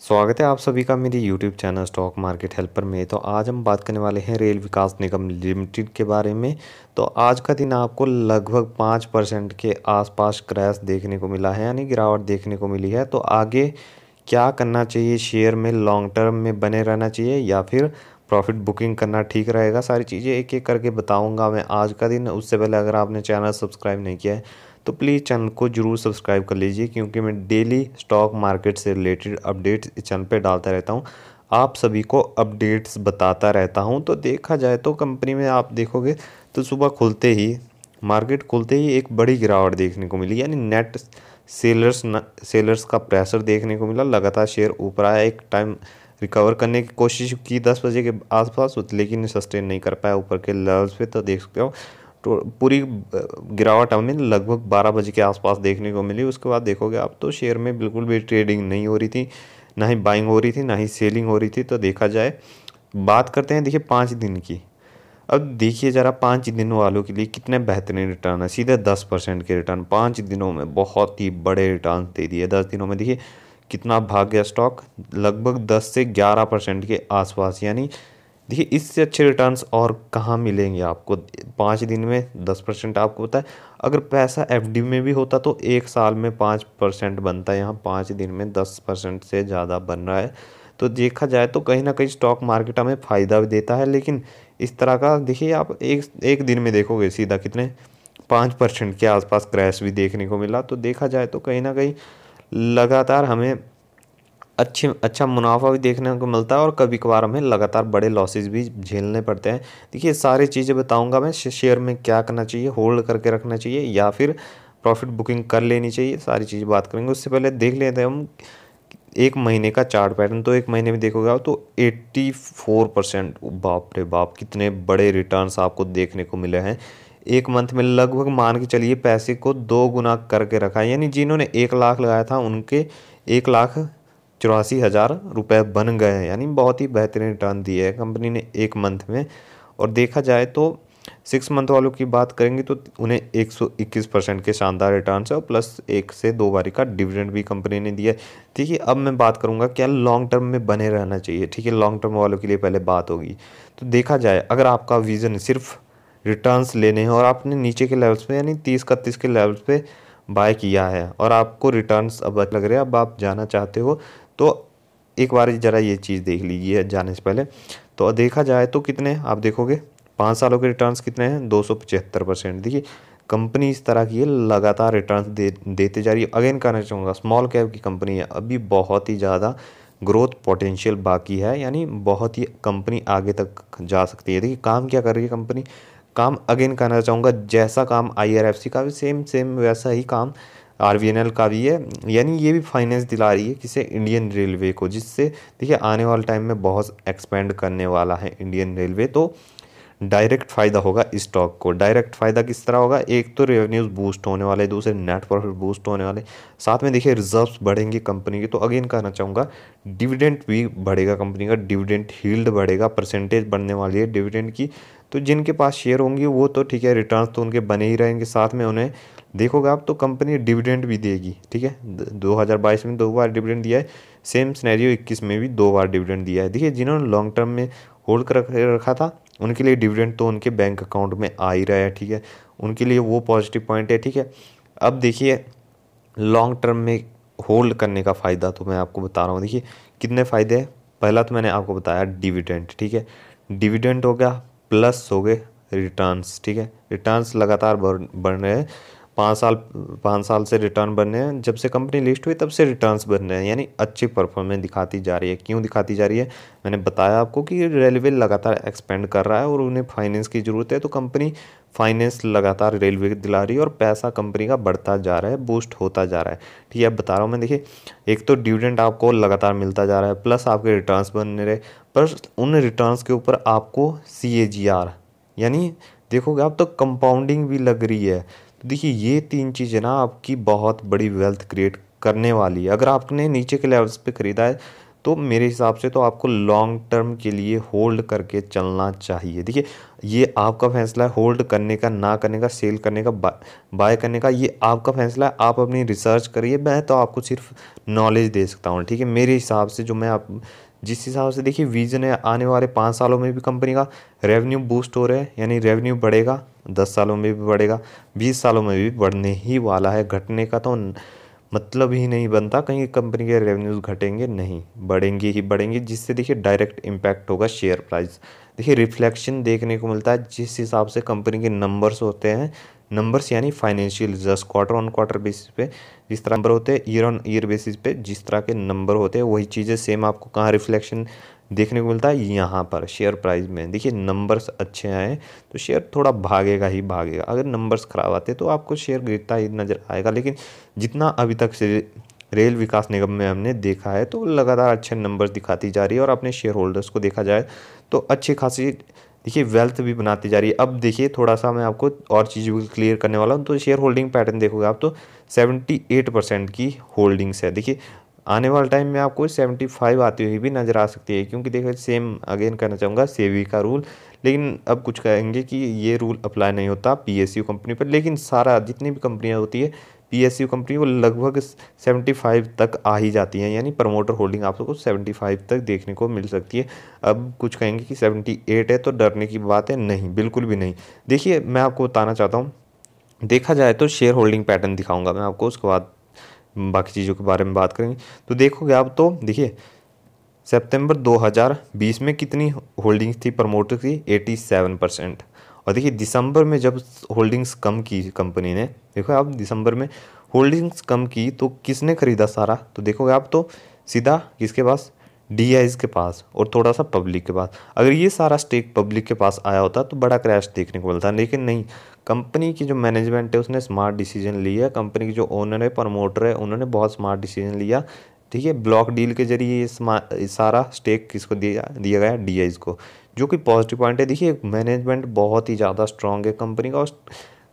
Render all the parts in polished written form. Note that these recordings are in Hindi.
स्वागत है आप सभी का मेरे YouTube channel stock market helper में। तो आज हम बात करने वाले हैं रेल विकास निगम लिमिटेड के बारे में। तो आज का दिन आपको लगभग 5% के आसपास क्रैश देखने को मिला है, यानी गिरावट देखने को मिली है। तो आगे क्या करना चाहिए, शेयर में लॉन्ग टर्म में बने रहना चाहिए या फिर प्रॉफिट बुकिंग करना ठीक रहेगा, सारी चीज़ें एक एक करके बताऊंगा मैं आज का दिन। उससे पहले अगर आपने चैनल सब्सक्राइब नहीं किया है तो प्लीज़ चैनल को जरूर सब्सक्राइब कर लीजिए, क्योंकि मैं डेली स्टॉक मार्केट से रिलेटेड अपडेट्स इस चैनल पे डालता रहता हूँ। आप सभी को अपडेट्स बताता रहता हूँ। तो देखा जाए तो कंपनी में आप देखोगे तो सुबह खुलते ही, मार्केट खुलते ही एक बड़ी गिरावट देखने को मिली, यानी नेट सेलर्स का प्रेशर देखने को मिला। लगातार शेयर ऊपर आया, एक टाइम रिकवर करने की कोशिश की 10 बजे के आसपास, लेकिन सस्टेन नहीं कर पाया ऊपर के लेवल्स पे। तो देख सकते हो तो पूरी गिरावट हमें लगभग 12 बजे के आसपास देखने को मिली। उसके बाद देखोगे आप तो शेयर में बिल्कुल भी ट्रेडिंग नहीं हो रही थी, ना ही बाइंग हो रही थी, ना ही सेलिंग हो रही थी। तो देखा जाए, बात करते हैं देखिए 5 दिन की। अब देखिए ज़रा 5 दिन वालों के लिए कितने बेहतरीन रिटर्न है, सीधे 10% के रिटर्न 5 दिनों में, बहुत ही बड़े रिटर्न दे दिए। 10 दिनों में देखिए कितना भाग गया स्टॉक, लगभग 10 से 11% के आसपास। यानी देखिए इससे अच्छे रिटर्न्स और कहाँ मिलेंगे आपको। 5 दिन में 10% आपको पता है, अगर पैसा एफडी में भी होता तो 1 साल में 5% बनता है, यहाँ 5 दिन में 10% से ज़्यादा बन रहा है। तो देखा जाए तो कहीं ना कहीं स्टॉक मार्केट हमें फ़ायदा भी देता है, लेकिन इस तरह का देखिए आप एक एक दिन में देखोगे सीधा कितने 5% के आसपास क्रैश भी देखने को मिला। तो देखा जाए तो कहीं ना कहीं लगातार हमें अच्छा मुनाफा भी देखने को मिलता है, और कभी कभार हमें लगातार बड़े लॉसेस भी झेलने पड़ते हैं। देखिए सारी चीज़ें बताऊंगा मैं, शेयर में क्या करना चाहिए, होल्ड करके रखना चाहिए या फिर प्रॉफिट बुकिंग कर लेनी चाहिए, सारी चीज़ बात करेंगे। उससे पहले देख लेते हैं हम एक महीने का चार्ट पैटर्न। तो एक महीने में देखोगे आप तो 84%, बाप रे बाप कितने बड़े रिटर्न्स आपको देखने को मिले हैं। एक मंथ में लगभग मान के चलिए पैसे को 2 गुना करके रखा है, यानी जिन्होंने 1 लाख लगाया था उनके 1,84,000 रुपये बन गए हैं। यानी बहुत ही बेहतरीन रिटर्न दिए है कंपनी ने एक मंथ में। और देखा जाए तो 6 मंथ वालों की बात करेंगे तो उन्हें 121% के शानदार रिटर्न है, और प्लस 1 से 2 बारी का डिविडेंड भी कंपनी ने दिया है। ठीक है, अब मैं बात करूंगा क्या लॉन्ग टर्म में बने रहना चाहिए। ठीक है, लॉन्ग टर्म वालों के लिए पहले बात होगी। तो देखा जाए अगर आपका विजन सिर्फ रिटर्न्स लेने हैं और आपने नीचे के लेवल्स पे यानी 30-31 के लेवल्स पे बाय किया है और आपको रिटर्न्स अब लग रहे हैं, अब आप जाना चाहते हो, तो एक बार ज़रा ये चीज़ देख लीजिए जाने से पहले। तो देखा जाए तो कितने आप देखोगे 5 सालों के रिटर्न्स कितने हैं, 275%। देखिए कंपनी इस तरह की है, लगातार रिटर्न्स देते जा रही है। अगेन कहना चाहूँगा स्मॉल कैप की कंपनी है, अभी बहुत ही ज़्यादा ग्रोथ पोटेंशियल बाकी है, यानी बहुत ही कंपनी आगे तक जा सकती है। देखिए काम क्या कर रही है कंपनी, काम अगेन कहना चाहूँगा जैसा काम IRFC का भी सेम सेम वैसा ही काम RVNL का भी है। यानी ये भी फाइनेंस दिला रही है किसे, इंडियन रेलवे को, जिससे देखिए आने वाले टाइम में बहुत एक्सपेंड करने वाला है इंडियन रेलवे। तो डायरेक्ट फ़ायदा होगा इस स्टॉक को। डायरेक्ट फ़ायदा किस तरह होगा, एक तो रेवेन्यूज़ बूस्ट होने वाले, दूसरे नेट प्रॉफिट बूस्ट होने वाले, साथ में देखिए रिजर्व्स बढ़ेंगी कंपनी की। तो अगेन कहना चाहूँगा डिविडेंड भी बढ़ेगा कंपनी का, डिविडेंड यील्ड बढ़ेगा, परसेंटेज बढ़ने वाली है डिविडेंड की। तो जिनके पास शेयर होंगे वो तो ठीक है, रिटर्न्स तो उनके बने ही रहेंगे, साथ में उन्हें देखोगे आप तो कंपनी डिविडेंड भी देगी। ठीक है, 2022 में 2 बार डिविडेंड दिया है, सेम सिनेरियो 21 में भी 2 बार डिविडेंड दिया है। देखिए जिन्होंने लॉन्ग टर्म में होल्ड कर रखा था उनके लिए डिविडेंड तो उनके बैंक अकाउंट में आ ही रहा है। ठीक है, उनके लिए वो पॉजिटिव पॉइंट है। ठीक है, अब देखिए लॉन्ग टर्म में होल्ड करने का फ़ायदा तो मैं आपको बता रहा हूँ। देखिए कितने फ़ायदे हैं, पहला तो मैंने आपको बताया डिविडेंड। ठीक है, डिविडेंड हो गया, प्लस हो गए रिटर्न्स। ठीक है, रिटर्न्स लगातार बढ़ रहे हैं, 5 साल से रिटर्न बन रहे हैं, जब से कंपनी लिस्ट हुई तब से रिटर्न्स बन रहे हैं, यानी अच्छी परफॉर्मेंस दिखाती जा रही है। क्यों दिखाती जा रही है, मैंने बताया आपको कि रेलवे लगातार एक्सपेंड कर रहा है और उन्हें फाइनेंस की ज़रूरत है। तो कंपनी फाइनेंस लगातार रेलवे को दिला रही है और पैसा कंपनी का बढ़ता जा रहा है, बूस्ट होता जा रहा है। ठीक है, अब बता रहा हूँ मैं, देखिए एक तो डिविडेंड आपको लगातार मिलता जा रहा है, प्लस आपके रिटर्न्स बन रहे, पर उन रिटर्न्स के ऊपर आपको CAGR यानी देखोगे आप तो कंपाउंडिंग भी लग रही है। तो देखिए ये 3 चीज़ें ना आपकी बहुत बड़ी वेल्थ क्रिएट करने वाली है। अगर आपने नीचे के लेवल्स पे ख़रीदा है तो मेरे हिसाब से तो आपको लॉन्ग टर्म के लिए होल्ड करके चलना चाहिए। देखिए ये आपका फैसला है, होल्ड करने का, ना करने का, सेल करने का, बाय करने का, ये आपका फैसला है। आप अपनी रिसर्च करिए, मैं तो आपको सिर्फ नॉलेज दे सकता हूँ, ठीक है। मेरे हिसाब से जो मैं आप जिस हिसाब से देखिए विजन है, आने वाले 5 सालों में भी कंपनी का रेवेन्यू बूस्ट हो रहा है, यानी रेवेन्यू बढ़ेगा, 10 सालों में भी बढ़ेगा, 20 सालों में भी बढ़ने ही वाला है। घटने का तो मतलब ही नहीं बनता, कहीं कंपनी के रेवेन्यूज घटेंगे नहीं, बढ़ेंगे ही बढ़ेंगे, जिससे देखिए डायरेक्ट इम्पैक्ट होगा शेयर प्राइस। देखिए रिफ्लेक्शन देखने को मिलता है जिस हिसाब से कंपनी के नंबर्स होते हैं, नंबर्स यानी financial results quarter on quarter basis पे जिस तरह नंबर होते हैं, ईयर ऑन ईयर बेसिस पे जिस तरह के नंबर होते हैं, वही चीज़ें सेम आपको कहाँ रिफ्लेक्शन देखने को मिलता है, यहाँ पर शेयर प्राइस में। देखिए नंबर्स अच्छे आए तो शेयर थोड़ा भागेगा ही भागेगा, अगर नंबर्स खराब आते तो आपको शेयर गिरता ही नज़र आएगा। लेकिन जितना अभी तक से रेल विकास निगम में हमने देखा है तो लगातार अच्छे नंबर्स दिखाती जा रही है, और अपने शेयर होल्डर्स को देखा जाए तो अच्छी खासी देखिए वेल्थ भी बनाती जा रही है। अब देखिए थोड़ा सा मैं आपको और चीज़ों को क्लियर करने वाला हूँ। तो शेयर होल्डिंग पैटर्न देखोगे आप तो 78% की होल्डिंग्स है। देखिए आने वाले टाइम में आपको 75 आती हुई भी नज़र आ सकती है, क्योंकि देखिए सेम अगेन कहना चाहूँगा सेबी का रूल, लेकिन अब कुछ कहेंगे कि ये रूल अप्लाई नहीं होता पीएसयू कंपनी पर, लेकिन सारा जितनी भी कंपनियाँ होती है पीएसयू कंपनी वो लगभग 75 तक आ ही जाती हैं, यानी प्रमोटर होल्डिंग आपको 75 तक देखने को मिल सकती है। अब कुछ कहेंगे कि 78 है तो डरने की बात है, नहीं बिल्कुल भी नहीं। देखिए मैं आपको बताना चाहता हूँ, देखा जाए तो शेयर होल्डिंग पैटर्न दिखाऊंगा मैं आपको, उसके बाद बाकी चीज़ों के बारे में बात करेंगे। तो देखोगे आप तो देखिए सितंबर 2020 में कितनी होल्डिंग्स थी प्रमोटर की, 87%। और देखिए दिसंबर में जब होल्डिंग्स कम की कंपनी ने, देखो आप दिसंबर में होल्डिंग्स कम की तो किसने खरीदा सारा, तो देखोगे आप तो सीधा किसके पास, डीआईज के पास और थोड़ा सा पब्लिक के पास। अगर ये सारा स्टेक पब्लिक के पास आया होता तो बड़ा क्रैश देखने को मिलता, लेकिन नहीं, कंपनी की जो मैनेजमेंट है उसने स्मार्ट डिसीजन लिया, कंपनी की जो ओनर है प्रमोटर है उन्होंने बहुत स्मार्ट डिसीजन लिया, ठीक है। ब्लॉक डील के जरिए ये सारा स्टेक किसको दिया दिया गया, डीआईज को, जो कि पॉजिटिव पॉइंट है। देखिए मैनेजमेंट बहुत ही ज़्यादा स्ट्रांग है कंपनी का, और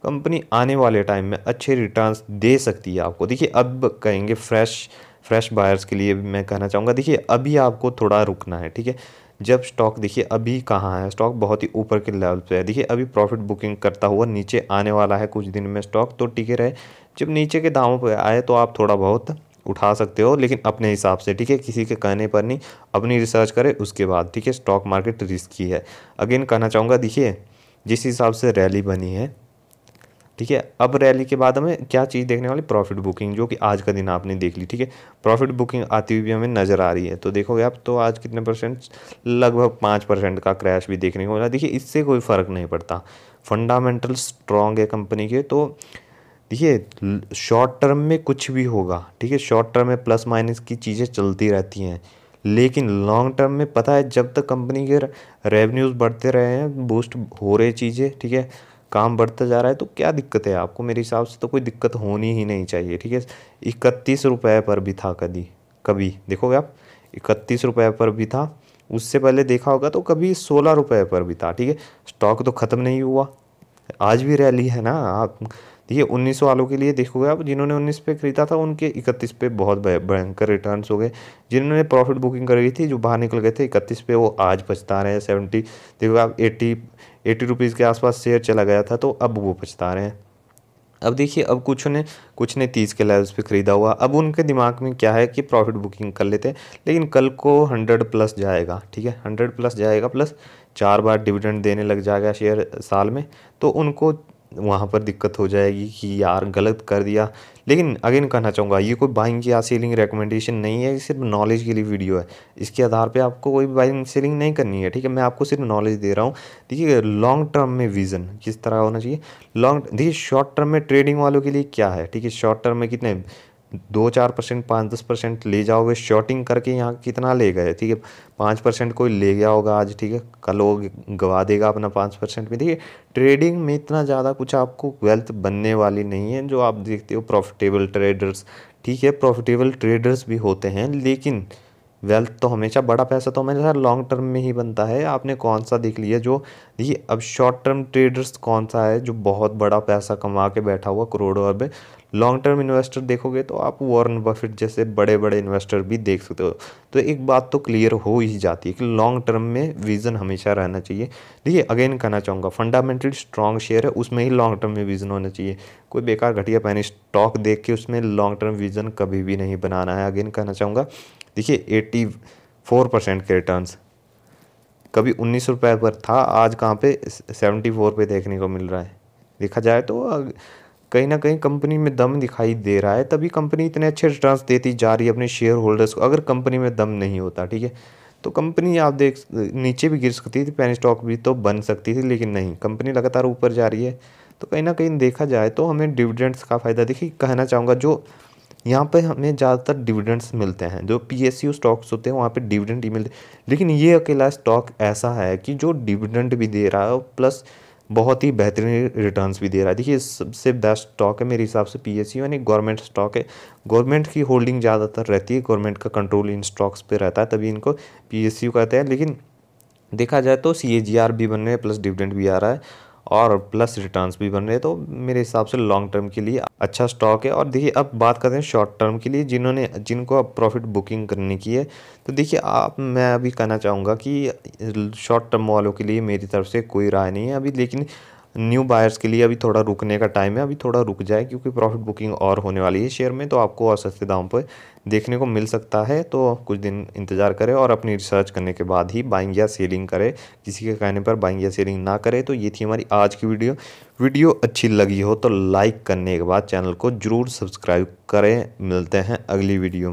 कंपनी आने वाले टाइम में अच्छे रिटर्न्स दे सकती है आपको। देखिए अब कहेंगे फ्रेश बायर्स के लिए भी मैं कहना चाहूँगा, देखिए अभी आपको थोड़ा रुकना है, ठीक है। जब स्टॉक देखिए अभी कहाँ है, स्टॉक बहुत ही ऊपर के लेवल पे है, देखिए अभी प्रॉफिट बुकिंग करता हुआ नीचे आने वाला है कुछ दिन में स्टॉक, तो टिके रहे। जब नीचे के दामों पे आए तो आप थोड़ा बहुत उठा सकते हो, लेकिन अपने हिसाब से, ठीक है, किसी के कहने पर नहीं, अपनी रिसर्च करें उसके बाद, ठीक है। स्टॉक मार्केट रिस्की है, अगेन कहना चाहूँगा। देखिए जिस हिसाब से रैली बनी है, ठीक है, अब रैली के बाद हमें क्या चीज़ देखने वाली, प्रॉफिट बुकिंग, जो कि आज का दिन आपने देख ली, ठीक है। प्रॉफिट बुकिंग आती हुई भी हमें नज़र आ रही है, तो देखोगे आप तो आज कितने परसेंट, लगभग 5% का क्रैश भी देखने को मिला। देखिए इससे कोई फ़र्क नहीं पड़ता, फंडामेंटल स्ट्रॉन्ग है कंपनी के। तो देखिए शॉर्ट टर्म में कुछ भी होगा, ठीक है, शॉर्ट टर्म में प्लस माइनस की चीज़ें चलती रहती हैं, लेकिन लॉन्ग टर्म में पता है जब तक कंपनी के रेवेन्यूज़ बढ़ते रहे हैं, बूस्ट हो रहे चीज़ें, ठीक है, काम बढ़ता जा रहा है, तो क्या दिक्कत है आपको, मेरे हिसाब से तो कोई दिक्कत होनी ही नहीं चाहिए, ठीक है। 31 रुपये पर भी था कभी कभी, देखोगे आप 31 रुपये पर भी था, उससे पहले देखा होगा तो कभी 16 रुपये पर भी था, ठीक है। स्टॉक तो ख़त्म नहीं हुआ, आज भी रैली है ना। आप देखिए 1900 वालों के लिए देखोगे आप, जिन्होंने 19 पे खरीदा था उनके 31 पे बहुत भयंकर रिटर्न्स हो गए। जिन्होंने प्रॉफिट बुकिंग करी थी, जो बाहर निकल गए थे 31 पे, वो आज पछता रहे हैं। 70 देखो आप 80 रुपीज़ के आसपास शेयर चला गया था, तो अब वो पछता रहे हैं। अब देखिए अब कुछ ने 30 के लेवल्स पे ख़रीदा हुआ, अब उनके दिमाग में क्या है कि प्रॉफिट बुकिंग कर लेते हैं, लेकिन कल को 100 प्लस जाएगा, ठीक है, 100 प्लस जाएगा, प्लस 4 बार डिविडेंड देने लग जाएगा शेयर साल में, तो उनको वहाँ पर दिक्कत हो जाएगी कि यार गलत कर दिया। लेकिन अगेन कहना चाहूँगा, ये कोई बाइंग या सेलिंग रिकमेंडेशन नहीं है, ये सिर्फ नॉलेज के लिए वीडियो है, इसके आधार पे आपको कोई बाइंग सेलिंग नहीं करनी है, ठीक है। मैं आपको सिर्फ नॉलेज दे रहा हूँ। देखिए लॉन्ग टर्म में विज़न किस तरह होना चाहिए, देखिए शॉर्ट टर्म में ट्रेडिंग वालों के लिए क्या है, ठीक है, शॉर्ट टर्म में कितने 2-4%, 5-10% ले जाओगे शॉर्टिंग करके, यहाँ कितना ले गए, ठीक है, 5% कोई ले गया होगा आज, ठीक है, कल वो गवा देगा अपना 5% में। देखिए ट्रेडिंग में इतना ज़्यादा कुछ आपको वेल्थ बनने वाली नहीं है, जो आप देखते हो प्रॉफिटेबल ट्रेडर्स, ठीक है, प्रॉफिटेबल ट्रेडर्स भी होते हैं, लेकिन वेल्थ तो हमेशा, बड़ा पैसा तो हमेशा लॉन्ग टर्म में ही बनता है। आपने कौन सा देख लिया जो, देखिए अब शॉर्ट टर्म ट्रेडर्स कौन सा है जो बहुत बड़ा पैसा कमा के बैठा हुआ करोड़ों अरबे। लॉन्ग टर्म इन्वेस्टर देखोगे तो आप वॉरेन बफेट जैसे बड़े बड़े इन्वेस्टर भी देख सकते हो। तो एक बात तो क्लियर हो ही जाती है कि लॉन्ग टर्म में विजन हमेशा रहना चाहिए। देखिए अगेन कहना चाहूँगा, फंडामेंटली स्ट्रॉन्ग शेयर है उसमें ही लॉन्ग टर्म में विजन होना चाहिए। कोई बेकार घटिया पैनी स्टॉक देख के उसमें लॉन्ग टर्म विजन कभी भी नहीं बनाना है। अगेन कहना चाहूँगा, देखिए 84% के रिटर्न्स कभी 19 रुपये पर था, आज कहाँ पे 74 पे देखने को मिल रहा है। देखा जाए तो कहीं ना कहीं कंपनी में दम दिखाई दे रहा है, तभी कंपनी इतने अच्छे रिटर्न्स देती जा रही है अपने शेयर होल्डर्स को। अगर कंपनी में दम नहीं होता, ठीक है, तो कंपनी आप देख नीचे भी गिर सकती थी, पेनी स्टॉक भी तो बन सकती थी, लेकिन नहीं, कंपनी लगातार ऊपर जा रही है। तो कहीं ना कहीं देखा जाए तो हमें डिविडेंड्स का फ़ायदा, देखिए कहना चाहूँगा, जो यहाँ पे हमें ज़्यादातर डिविडेंड्स मिलते हैं, जो पीएसयू स्टॉक्स होते हैं वहाँ पे डिविडेंड ही मिलते हैं। लेकिन ये अकेला स्टॉक ऐसा है कि जो डिविडेंड भी दे रहा है और प्लस बहुत ही बेहतरीन रिटर्न्स भी दे रहा है। देखिए सबसे बेस्ट स्टॉक है मेरे हिसाब से पीएसयू, यानी गवर्नमेंट स्टॉक है। गवर्नमेंट की होल्डिंग ज़्यादातर रहती है, गवर्नमेंट का कंट्रोल इन स्टॉक्स पे रहता है, तभी इनको पीएसयू कहते हैं। लेकिन देखा जाए तो सीएजीआर भी बन रहे हैं, प्लस डिविडेंड भी आ रहा है और प्लस रिटर्न्स भी बन रहे हैं। तो मेरे हिसाब से लॉन्ग टर्म के लिए अच्छा स्टॉक है। और देखिए अब बात करते हैं शॉर्ट टर्म के लिए, जिनको अब प्रॉफिट बुकिंग करने की है। तो देखिए मैं अभी कहना चाहूँगा कि शॉर्ट टर्म वालों के लिए मेरी तरफ से कोई राय नहीं है अभी, लेकिन न्यू बायर्स के लिए अभी थोड़ा रुकने का टाइम है, अभी थोड़ा रुक जाए क्योंकि प्रॉफिट बुकिंग और होने वाली है शेयर में, तो आपको और सस्ते दाम पर देखने को मिल सकता है। तो कुछ दिन इंतज़ार करें और अपनी रिसर्च करने के बाद ही बाइंग या सेलिंग करें, किसी के कहने पर बाइंग या सेलिंग ना करें। तो ये थी हमारी आज की वीडियो अच्छी लगी हो तो लाइक करने के बाद चैनल को ज़रूर सब्सक्राइब करें। मिलते हैं अगली वीडियो में।